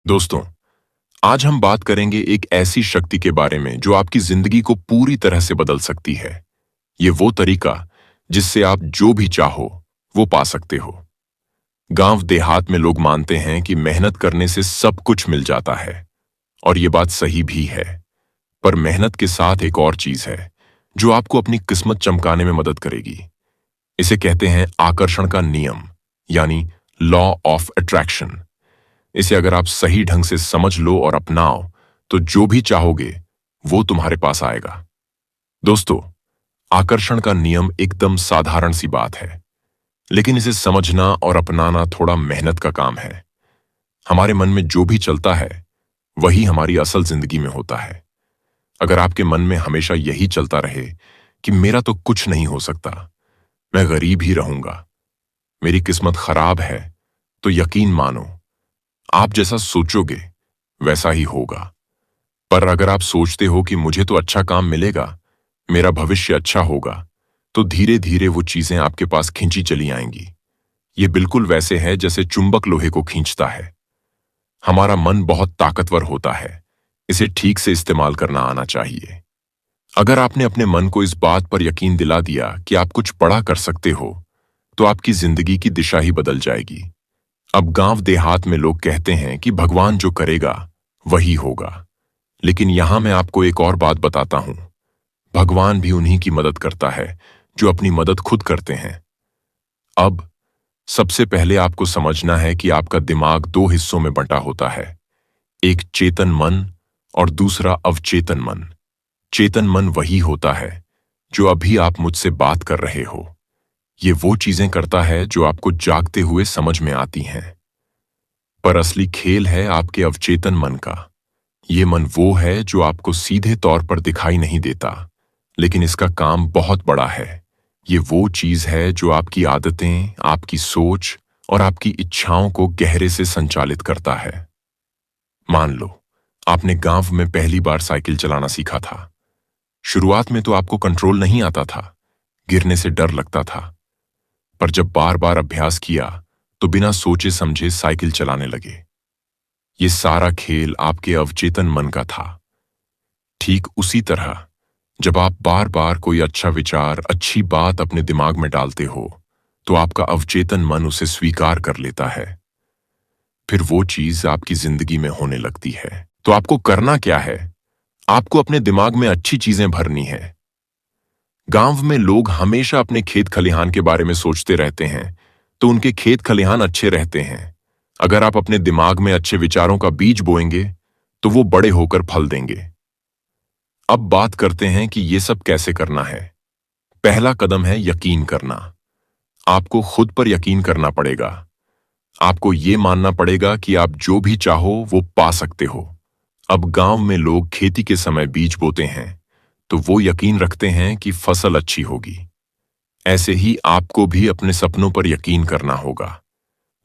दोस्तों, आज हम बात करेंगे एक ऐसी शक्ति के बारे में जो आपकी जिंदगी को पूरी तरह से बदल सकती है। ये वो तरीका जिससे आप जो भी चाहो वो पा सकते हो। गांव देहात में लोग मानते हैं कि मेहनत करने से सब कुछ मिल जाता है, और ये बात सही भी है। पर मेहनत के साथ एक और चीज है जो आपको अपनी किस्मत चमकाने में मदद करेगी। इसे कहते हैं आकर्षण का नियम, यानी लॉ ऑफ अट्रैक्शन। इसे अगर आप सही ढंग से समझ लो और अपनाओ तो जो भी चाहोगे वो तुम्हारे पास आएगा। दोस्तों, आकर्षण का नियम एकदम साधारण सी बात है, लेकिन इसे समझना और अपनाना थोड़ा मेहनत का काम है। हमारे मन में जो भी चलता है वही हमारी असल जिंदगी में होता है। अगर आपके मन में हमेशा यही चलता रहे कि मेरा तो कुछ नहीं हो सकता, मैं गरीब ही रहूंगा, मेरी किस्मत खराब है, तो यकीन मानो आप जैसा सोचोगे वैसा ही होगा। पर अगर आप सोचते हो कि मुझे तो अच्छा काम मिलेगा, मेरा भविष्य अच्छा होगा, तो धीरे धीरे वो चीजें आपके पास खींची चली आएंगी। ये बिल्कुल वैसे है जैसे चुंबक लोहे को खींचता है। हमारा मन बहुत ताकतवर होता है, इसे ठीक से इस्तेमाल करना आना चाहिए। अगर आपने अपने मन को इस बात पर यकीन दिला दिया कि आप कुछ बड़ा कर सकते हो, तो आपकी जिंदगी की दिशा ही बदल जाएगी। अब गांव देहात में लोग कहते हैं कि भगवान जो करेगा वही होगा, लेकिन यहां मैं आपको एक और बात बताता हूं। भगवान भी उन्हीं की मदद करता है जो अपनी मदद खुद करते हैं। अब सबसे पहले आपको समझना है कि आपका दिमाग दो हिस्सों में बंटा होता है, एक चेतन मन और दूसरा अवचेतन मन। चेतन मन वही होता है जो अभी आप मुझसे बात कर रहे हो। ये वो चीजें करता है जो आपको जागते हुए समझ में आती हैं। पर असली खेल है आपके अवचेतन मन का। ये मन वो है जो आपको सीधे तौर पर दिखाई नहीं देता, लेकिन इसका काम बहुत बड़ा है। ये वो चीज है जो आपकी आदतें, आपकी सोच और आपकी इच्छाओं को गहरे से संचालित करता है। मान लो आपने गांव में पहली बार साइकिल चलाना सीखा था। शुरुआत में तो आपको कंट्रोल नहीं आता था, गिरने से डर लगता था। पर जब बार बार अभ्यास किया तो बिना सोचे समझे साइकिल चलाने लगे। ये सारा खेल आपके अवचेतन मन का था। ठीक उसी तरह जब आप बार बार कोई अच्छा विचार, अच्छी बात अपने दिमाग में डालते हो, तो आपका अवचेतन मन उसे स्वीकार कर लेता है। फिर वो चीज आपकी जिंदगी में होने लगती है। तो आपको करना क्या है? आपको अपने दिमाग में अच्छी चीजें भरनी है। गांव में लोग हमेशा अपने खेत खलिहान के बारे में सोचते रहते हैं, तो उनके खेत खलिहान अच्छे रहते हैं। अगर आप अपने दिमाग में अच्छे विचारों का बीज बोएंगे तो वो बड़े होकर फल देंगे। अब बात करते हैं कि ये सब कैसे करना है। पहला कदम है यकीन करना। आपको खुद पर यकीन करना पड़ेगा। आपको ये मानना पड़ेगा कि आप जो भी चाहो वो पा सकते हो। अब गांव में लोग खेती के समय बीज बोते हैं तो वो यकीन रखते हैं कि फसल अच्छी होगी। ऐसे ही आपको भी अपने सपनों पर यकीन करना होगा।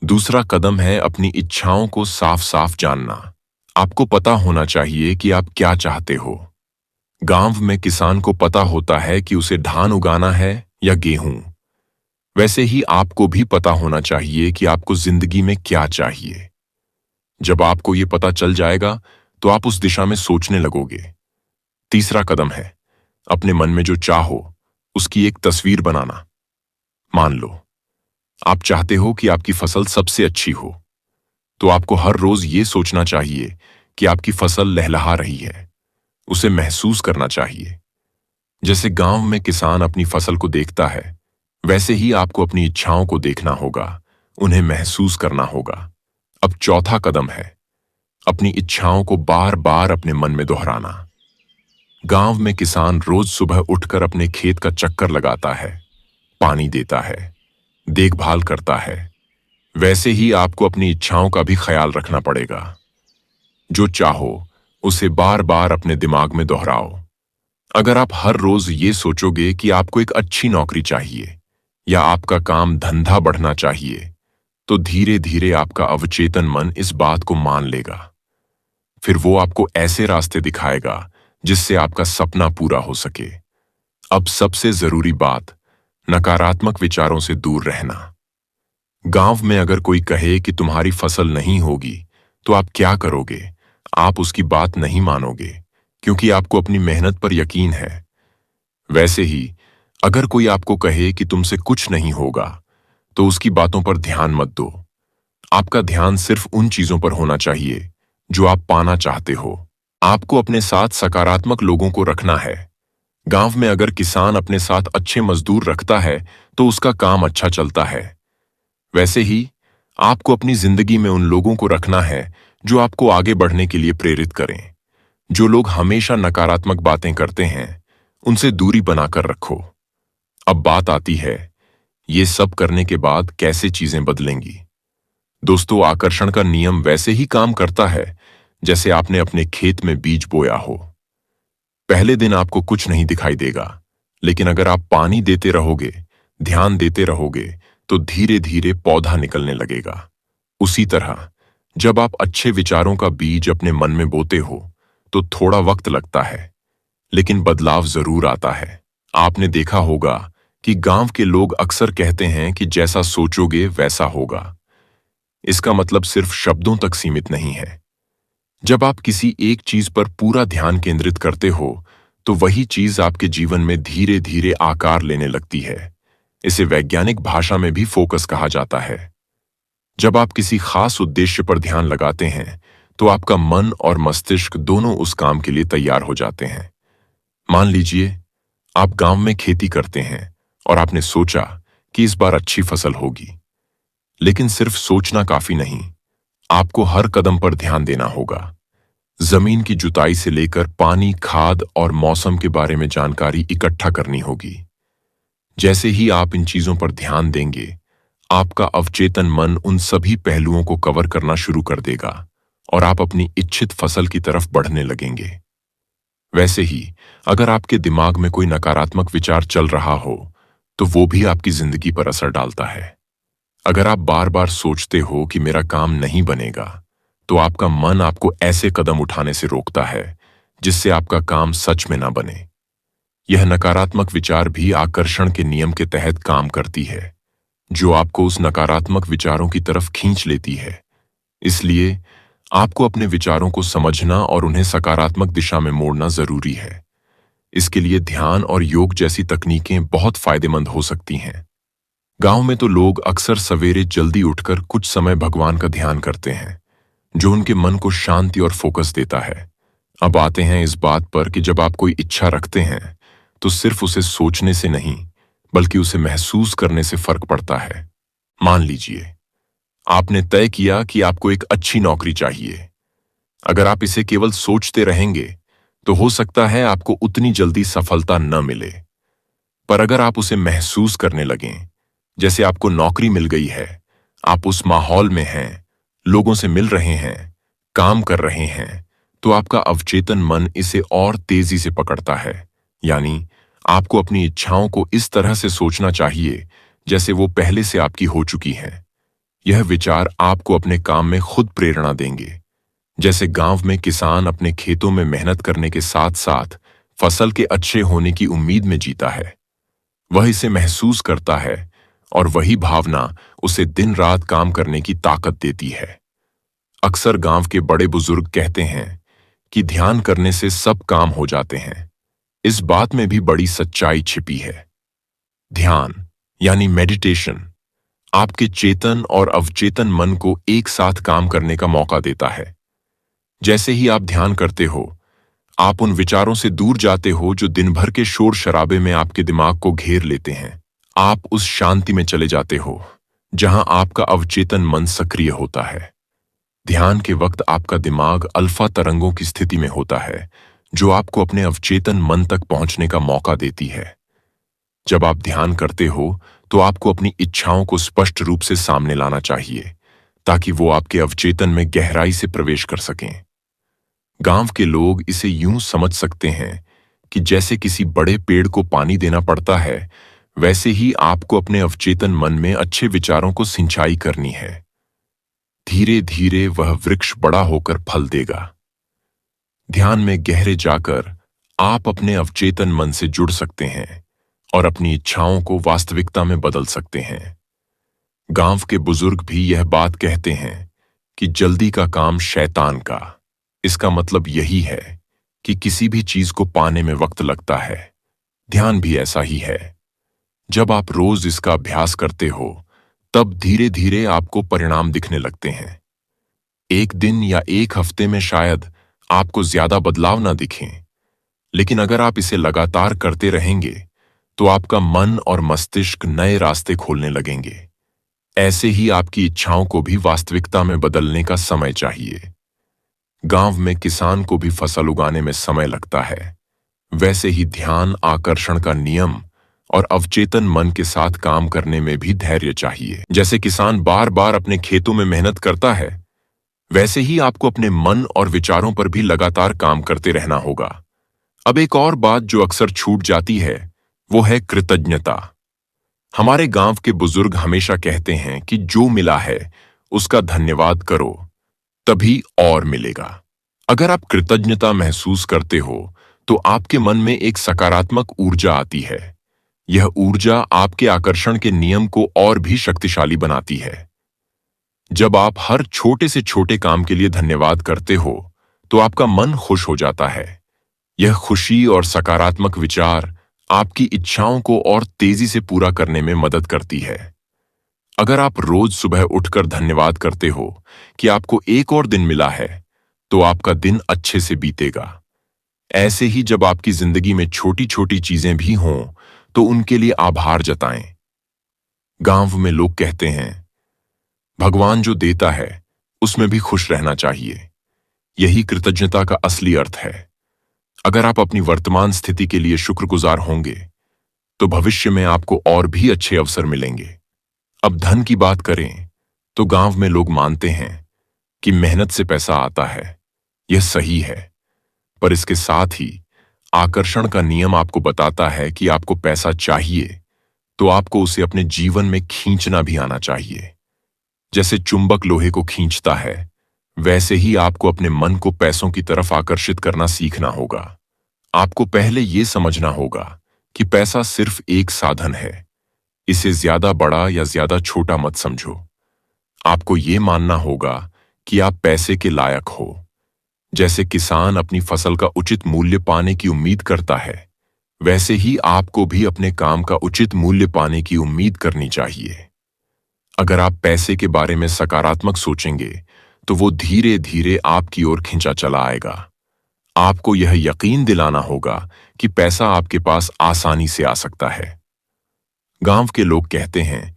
दूसरा कदम है अपनी इच्छाओं को साफ साफ जानना। आपको पता होना चाहिए कि आप क्या चाहते हो। गांव में किसान को पता होता है कि उसे धान उगाना है या गेहूं। वैसे ही आपको भी पता होना चाहिए कि आपको जिंदगी में क्या चाहिए। जब आपको ये पता चल जाएगा तो आप उस दिशा में सोचने लगोगे। तीसरा कदम है अपने मन में जो चाहो उसकी एक तस्वीर बनाना। मान लो आप चाहते हो कि आपकी फसल सबसे अच्छी हो, तो आपको हर रोज ये सोचना चाहिए कि आपकी फसल लहलहा रही है। उसे महसूस करना चाहिए। जैसे गांव में किसान अपनी फसल को देखता है, वैसे ही आपको अपनी इच्छाओं को देखना होगा, उन्हें महसूस करना होगा। अब चौथा कदम है अपनी इच्छाओं को बार बार अपने मन में दोहराना। गांव में किसान रोज सुबह उठकर अपने खेत का चक्कर लगाता है, पानी देता है, देखभाल करता है। वैसे ही आपको अपनी इच्छाओं का भी ख्याल रखना पड़ेगा। जो चाहो उसे बार बार अपने दिमाग में दोहराओ। अगर आप हर रोज ये सोचोगे कि आपको एक अच्छी नौकरी चाहिए या आपका काम धंधा बढ़ना चाहिए, तो धीरे धीरे आपका अवचेतन मन इस बात को मान लेगा। फिर वो आपको ऐसे रास्ते दिखाएगा जिससे आपका सपना पूरा हो सके। अब सबसे जरूरी बात, नकारात्मक विचारों से दूर रहना। गांव में अगर कोई कहे कि तुम्हारी फसल नहीं होगी, तो आप क्या करोगे? आप उसकी बात नहीं मानोगे, क्योंकि आपको अपनी मेहनत पर यकीन है। वैसे ही, अगर कोई आपको कहे कि तुमसे कुछ नहीं होगा, तो उसकी बातों पर ध्यान मत दो। आपका ध्यान सिर्फ उन चीजों पर होना चाहिए जो आप पाना चाहते हो। आपको अपने साथ सकारात्मक लोगों को रखना है। गांव में अगर किसान अपने साथ अच्छे मजदूर रखता है, तो उसका काम अच्छा चलता है। वैसे ही, आपको अपनी जिंदगी में उन लोगों को रखना है जो आपको आगे बढ़ने के लिए प्रेरित करें। जो लोग हमेशा नकारात्मक बातें करते हैं, उनसे दूरी बनाकर रखो। अब बात आती है, ये सब करने के बाद कैसे चीजें बदलेंगी। दोस्तों, आकर्षण का नियम वैसे ही काम करता है जैसे आपने अपने खेत में बीज बोया हो। पहले दिन आपको कुछ नहीं दिखाई देगा, लेकिन अगर आप पानी देते रहोगे, ध्यान देते रहोगे, तो धीरे धीरे पौधा निकलने लगेगा। उसी तरह, जब आप अच्छे विचारों का बीज अपने मन में बोते हो, तो थोड़ा वक्त लगता है, लेकिन बदलाव जरूर आता है। आपने देखा होगा कि गांव के लोग अक्सर कहते हैं कि जैसा सोचोगे वैसा होगा। इसका मतलब सिर्फ शब्दों तक सीमित नहीं है। जब आप किसी एक चीज पर पूरा ध्यान केंद्रित करते हो, तो वही चीज आपके जीवन में धीरे धीरे आकार लेने लगती है। इसे वैज्ञानिक भाषा में भी फोकस कहा जाता है। जब आप किसी खास उद्देश्य पर ध्यान लगाते हैं, तो आपका मन और मस्तिष्क दोनों उस काम के लिए तैयार हो जाते हैं। मान लीजिए, आप गांव में खेती करते हैं और आपने सोचा कि इस बार अच्छी फसल होगी। लेकिन सिर्फ सोचना काफी नहीं, आपको हर कदम पर ध्यान देना होगा। जमीन की जुताई से लेकर पानी, खाद और मौसम के बारे में जानकारी इकट्ठा करनी होगी। जैसे ही आप इन चीजों पर ध्यान देंगे, आपका अवचेतन मन उन सभी पहलुओं को कवर करना शुरू कर देगा और आप अपनी इच्छित फसल की तरफ बढ़ने लगेंगे। वैसे ही, अगर आपके दिमाग में कोई नकारात्मक विचार चल रहा हो, तो वो भी आपकी जिंदगी पर असर डालता है। अगर आप बार बार सोचते हो कि मेरा काम नहीं बनेगा, तो आपका मन आपको ऐसे कदम उठाने से रोकता है जिससे आपका काम सच में ना बने। यह नकारात्मक विचार भी आकर्षण के नियम के तहत काम करती है, जो आपको उस नकारात्मक विचारों की तरफ खींच लेती है। इसलिए आपको अपने विचारों को समझना और उन्हें सकारात्मक दिशा में मोड़ना जरूरी है। इसके लिए ध्यान और योग जैसी तकनीकें बहुत फायदेमंद हो सकती हैं। गांव में तो लोग अक्सर सवेरे जल्दी उठकर कुछ समय भगवान का ध्यान करते हैं, जो उनके मन को शांति और फोकस देता है। अब आते हैं इस बात पर कि जब आप कोई इच्छा रखते हैं, तो सिर्फ उसे सोचने से नहीं, बल्कि उसे महसूस करने से फर्क पड़ता है। मान लीजिए, आपने तय किया कि आपको एक अच्छी नौकरी चाहिए। अगर आप इसे केवल सोचते रहेंगे, तो हो सकता है आपको उतनी जल्दी सफलता न मिले। पर अगर आप उसे महसूस करने लगें, जैसे आपको नौकरी मिल गई है, आप उस माहौल में हैं, लोगों से मिल रहे हैं, काम कर रहे हैं, तो आपका अवचेतन मन इसे और तेजी से पकड़ता है। यानी आपको अपनी इच्छाओं को इस तरह से सोचना चाहिए जैसे वो पहले से आपकी हो चुकी हैं। यह विचार आपको अपने काम में खुद प्रेरणा देंगे। जैसे गांव में किसान अपने खेतों में मेहनत करने के साथ साथ फसल के अच्छे होने की उम्मीद में जीता है। वह इसे महसूस करता है और वही भावना उसे दिन रात काम करने की ताकत देती है। अक्सर गांव के बड़े बुजुर्ग कहते हैं कि ध्यान करने से सब काम हो जाते हैं। इस बात में भी बड़ी सच्चाई छिपी है। ध्यान यानी मेडिटेशन आपके चेतन और अवचेतन मन को एक साथ काम करने का मौका देता है। जैसे ही आप ध्यान करते हो, आप उन विचारों से दूर जाते हो जो दिन भर के शोर शराबे में आपके दिमाग को घेर लेते हैं। आप उस शांति में चले जाते हो जहां आपका अवचेतन मन सक्रिय होता है। ध्यान के वक्त आपका दिमाग अल्फा तरंगों की स्थिति में होता है, जो आपको अपने अवचेतन मन तक पहुंचने का मौका देती है। जब आप ध्यान करते हो, तो आपको अपनी इच्छाओं को स्पष्ट रूप से सामने लाना चाहिए, ताकि वो आपके अवचेतन में गहराई से प्रवेश कर सकें। गांव के लोग इसे यूं समझ सकते हैं कि जैसे किसी बड़े पेड़ को पानी देना पड़ता है, वैसे ही आपको अपने अवचेतन मन में अच्छे विचारों को सिंचाई करनी है। धीरे धीरे वह वृक्ष बड़ा होकर फल देगा। ध्यान में गहरे जाकर आप अपने अवचेतन मन से जुड़ सकते हैं और अपनी इच्छाओं को वास्तविकता में बदल सकते हैं। गांव के बुजुर्ग भी यह बात कहते हैं कि जल्दी का काम शैतान का। इसका मतलब यही है कि किसी भी चीज को पाने में वक्त लगता है। ध्यान भी ऐसा ही है। जब आप रोज इसका अभ्यास करते हो, तब धीरे धीरे आपको परिणाम दिखने लगते हैं। एक दिन या एक हफ्ते में शायद आपको ज्यादा बदलाव ना दिखें, लेकिन अगर आप इसे लगातार करते रहेंगे, तो आपका मन और मस्तिष्क नए रास्ते खोलने लगेंगे। ऐसे ही आपकी इच्छाओं को भी वास्तविकता में बदलने का समय चाहिए। गांव में किसान को भी फसल उगाने में समय लगता है। वैसे ही ध्यान, आकर्षण का नियम और अवचेतन मन के साथ काम करने में भी धैर्य चाहिए। जैसे किसान बार बार अपने खेतों में मेहनत करता है, वैसे ही आपको अपने मन और विचारों पर भी लगातार काम करते रहना होगा। अब एक और बात जो अक्सर छूट जाती है, वो है कृतज्ञता। हमारे गांव के बुजुर्ग हमेशा कहते हैं कि जो मिला है उसका धन्यवाद करो, तभी और मिलेगा। अगर आप कृतज्ञता महसूस करते हो, तो आपके मन में एक सकारात्मक ऊर्जा आती है। यह ऊर्जा आपके आकर्षण के नियम को और भी शक्तिशाली बनाती है। जब आप हर छोटे से छोटे काम के लिए धन्यवाद करते हो, तो आपका मन खुश हो जाता है। यह खुशी और सकारात्मक विचार आपकी इच्छाओं को और तेजी से पूरा करने में मदद करती है। अगर आप रोज सुबह उठकर धन्यवाद करते हो कि आपको एक और दिन मिला है, तो आपका दिन अच्छे से बीतेगा। ऐसे ही जब आपकी जिंदगी में छोटी छोटी चीजें भी हों, तो उनके लिए आभार जताएं। गांव में लोग कहते हैं, भगवान जो देता है उसमें भी खुश रहना चाहिए। यही कृतज्ञता का असली अर्थ है। अगर आप अपनी वर्तमान स्थिति के लिए शुक्रगुजार होंगे, तो भविष्य में आपको और भी अच्छे अवसर मिलेंगे। अब धन की बात करें, तो गांव में लोग मानते हैं कि मेहनत से पैसा आता है। यह सही है, पर इसके साथ ही आकर्षण का नियम आपको बताता है कि आपको पैसा चाहिए, तो आपको उसे अपने जीवन में खींचना भी आना चाहिए। जैसे चुंबक लोहे को खींचता है, वैसे ही आपको अपने मन को पैसों की तरफ आकर्षित करना सीखना होगा। आपको पहले यह समझना होगा कि पैसा सिर्फ एक साधन है। इसे ज्यादा बड़ा या ज्यादा छोटा मत समझो। आपको यह मानना होगा कि आप पैसे के लायक हो। जैसे किसान अपनी फसल का उचित मूल्य पाने की उम्मीद करता है, वैसे ही आपको भी अपने काम का उचित मूल्य पाने की उम्मीद करनी चाहिए। अगर आप पैसे के बारे में सकारात्मक सोचेंगे, तो वो धीरे धीरे आपकी ओर खिंचा चला आएगा। आपको यह यकीन दिलाना होगा कि पैसा आपके पास आसानी से आ सकता है। गांव के लोग कहते हैं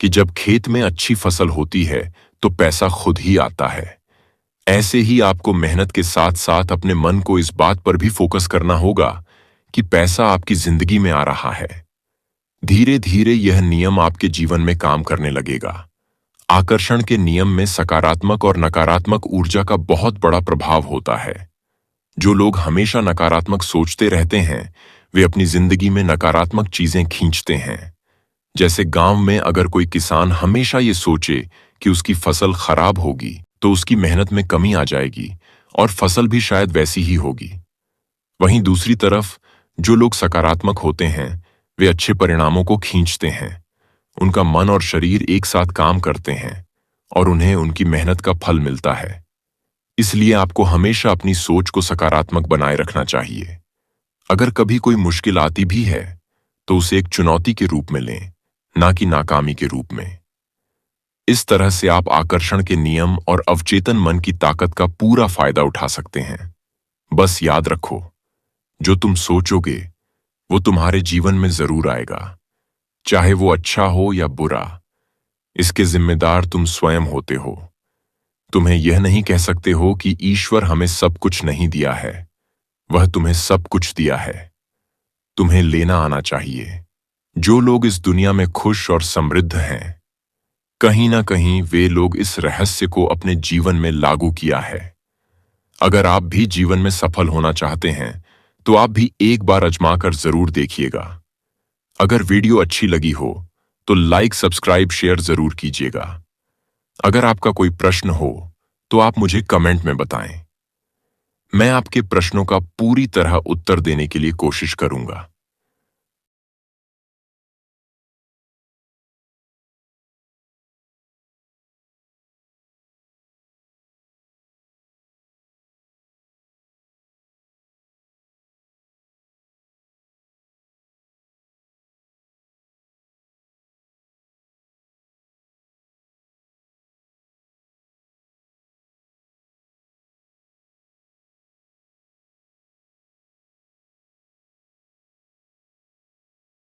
कि जब खेत में अच्छी फसल होती है, तो पैसा खुद ही आता है। ऐसे ही आपको मेहनत के साथ साथ अपने मन को इस बात पर भी फोकस करना होगा कि पैसा आपकी जिंदगी में आ रहा है। धीरे धीरे यह नियम आपके जीवन में काम करने लगेगा। आकर्षण के नियम में सकारात्मक और नकारात्मक ऊर्जा का बहुत बड़ा प्रभाव होता है। जो लोग हमेशा नकारात्मक सोचते रहते हैं, वे अपनी जिंदगी में नकारात्मक चीजें खींचते हैं। जैसे गांव में अगर कोई किसान हमेशा ये सोचे कि उसकी फसल खराब होगी, तो उसकी मेहनत में कमी आ जाएगी और फसल भी शायद वैसी ही होगी। वहीं दूसरी तरफ जो लोग सकारात्मक होते हैं, वे अच्छे परिणामों को खींचते हैं। उनका मन और शरीर एक साथ काम करते हैं और उन्हें उनकी मेहनत का फल मिलता है। इसलिए आपको हमेशा अपनी सोच को सकारात्मक बनाए रखना चाहिए। अगर कभी कोई मुश्किल आती भी है, तो उसे एक चुनौती के रूप में लें, ना कि नाकामी के रूप में। इस तरह से आप आकर्षण के नियम और अवचेतन मन की ताकत का पूरा फायदा उठा सकते हैं। बस याद रखो, जो तुम सोचोगे वो तुम्हारे जीवन में जरूर आएगा, चाहे वो अच्छा हो या बुरा। इसके जिम्मेदार तुम स्वयं होते हो। तुम्हें यह नहीं कह सकते हो कि ईश्वर हमें सब कुछ नहीं दिया है। वह तुम्हें सब कुछ दिया है। तुम्हें लेना आना चाहिए। जो लोग इस दुनिया में खुश और समृद्ध हैं, कहीं ना कहीं वे लोग इस रहस्य को अपने जीवन में लागू किया है। अगर आप भी जीवन में सफल होना चाहते हैं, तो आप भी एक बार आजमाकर जरूर देखिएगा। अगर वीडियो अच्छी लगी हो, तो लाइक, सब्सक्राइब, शेयर जरूर कीजिएगा। अगर आपका कोई प्रश्न हो, तो आप मुझे कमेंट में बताएं। मैं आपके प्रश्नों का पूरी तरह उत्तर देने के लिए कोशिश करूंगा।